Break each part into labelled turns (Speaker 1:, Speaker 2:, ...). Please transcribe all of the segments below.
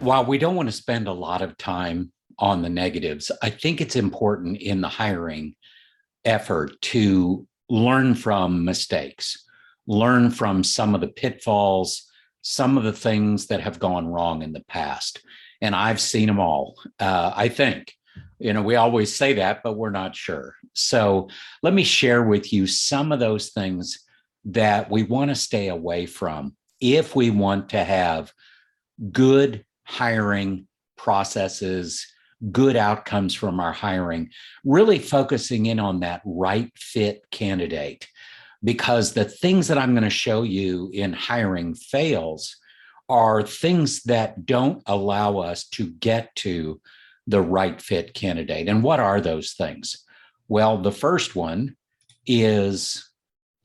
Speaker 1: While we don't want to spend a lot of time on the negatives, I think it's important in the hiring effort to learn from mistakes, learn from some of the pitfalls, some of the things that have gone wrong in the past. And I've seen them all, I think. We always say that, but we're not sure. So let me share with you some of those things that we want to stay away from if we want to have good hiring processes, good outcomes from our hiring, really focusing in on that right fit candidate. Because the things that I'm going to show you in hiring fails are things that don't allow us to get to the right fit candidate. And what are those things? Well, the first one is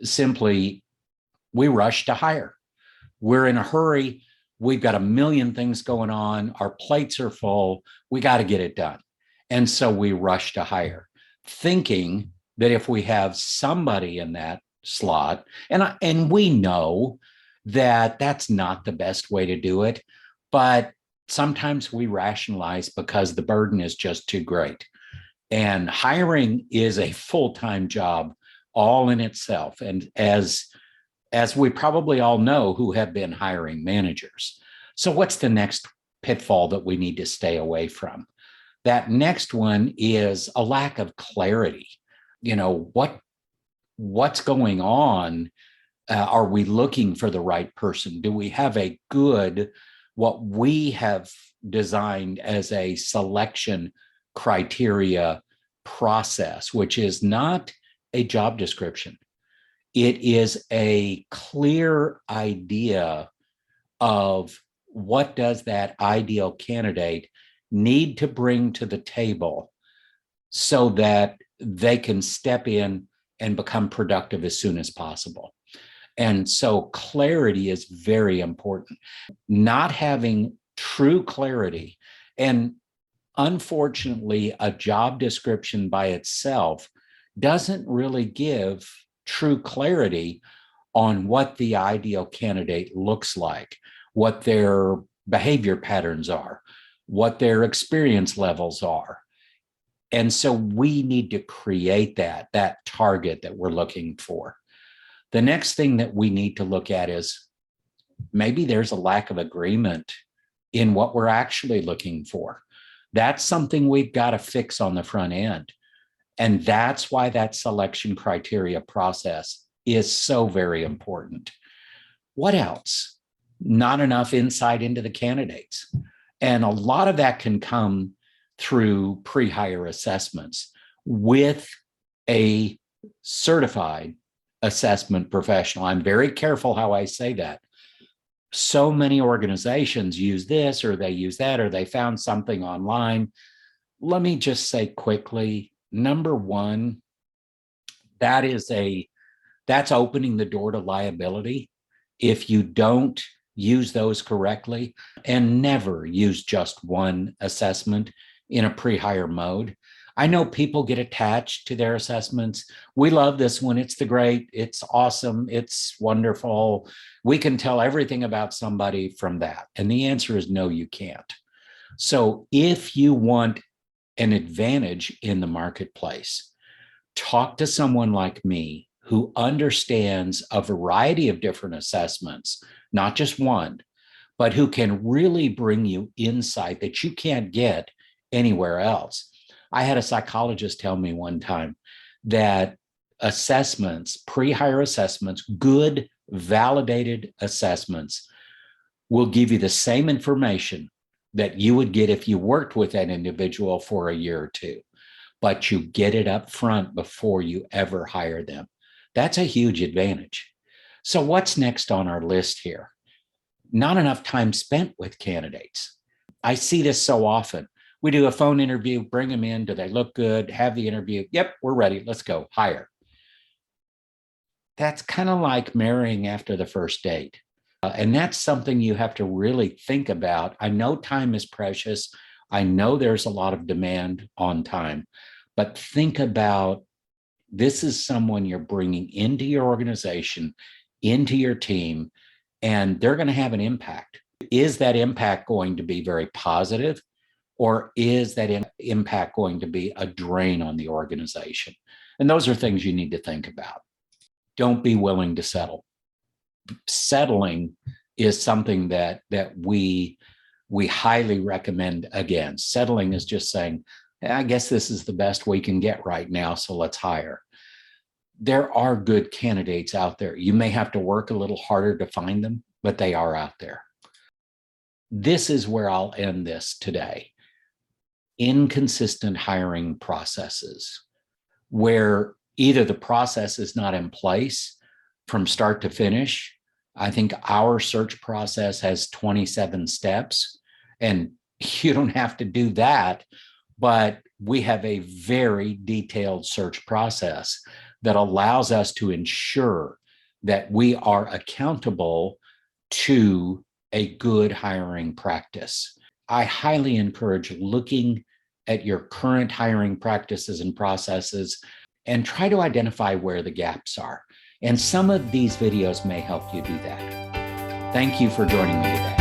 Speaker 1: simply we rush to hire. We're in a hurry. We've got a million things going on. Our plates are full. We got to get it done. And so we rush to hire, thinking that if we have somebody in that slot, and we know that that's not the best way to do it, but sometimes we rationalize because the burden is just too great. And hiring is a full-time job all in itself. And as we probably all know who have been hiring managers. So what's the next pitfall that we need to stay away from? That next one is a lack of clarity. What's going on? Are we looking for the right person? Do we have a good, what we have designed as a selection criteria process, which is not a job description? It is a clear idea of what does that ideal candidate need to bring to the table so that they can step in and become productive as soon as possible. And so clarity is very important. Not having true clarity, and unfortunately, a job description by itself doesn't really give true clarity on what the ideal candidate looks like, what their behavior patterns are, what their experience levels are. And so we need to create that target that we're looking for. The next thing that we need to look at is maybe there's a lack of agreement in what we're actually looking for. That's something we've got to fix on the front end. And that's why that selection criteria process is so very important. What else? Not enough insight into the candidates. And a lot of that can come through pre-hire assessments with a certified assessment professional. I'm very careful how I say that. So many organizations use this or they use that or they found something online. Let me just say quickly, number one, that's opening the door to liability if you don't use those correctly, and never use just one assessment in a pre-hire mode. I know people get attached to their assessments. We love this one. It's the great. It's awesome. It's wonderful. We can tell everything about somebody from that. And the answer is no, you can't. So if you want an advantage in the marketplace, talk to someone like me who understands a variety of different assessments, not just one, but who can really bring you insight that you can't get anywhere else. I had a psychologist tell me one time that assessments, pre-hire assessments, good validated assessments will give you the same information that you would get if you worked with that individual for a year or two, but you get it up front before you ever hire them. That's a huge advantage. So what's next on our list here? Not enough time spent with candidates. I see this so often. We do a phone interview, bring them in. Do they look good? Have the interview. Yep, we're ready. Let's go. Hire. That's kind of like marrying after the first date. And that's something you have to really think about. I know time is precious. I know there's a lot of demand on time, but think about this is someone you're bringing into your organization, into your team, and they're going to have an impact. is that impact going to be very positive, or is that impact going to be a drain on the organization? And those are things you need to think about. Don't be willing to settle. Settling is something that we highly recommend against. Settling is just saying, I guess this is the best we can get right now, so let's hire. There are good candidates out there. You may have to work a little harder to find them, but they are out there. This is where I'll end this today. Inconsistent hiring processes, where either the process is not in place from start to finish. I think our search process has 27 steps, and you don't have to do that, but we have a very detailed search process that allows us to ensure that we are accountable to a good hiring practice. I highly encourage looking at your current hiring practices and processes and try to identify where the gaps are. And some of these videos may help you do that. Thank you for joining me today.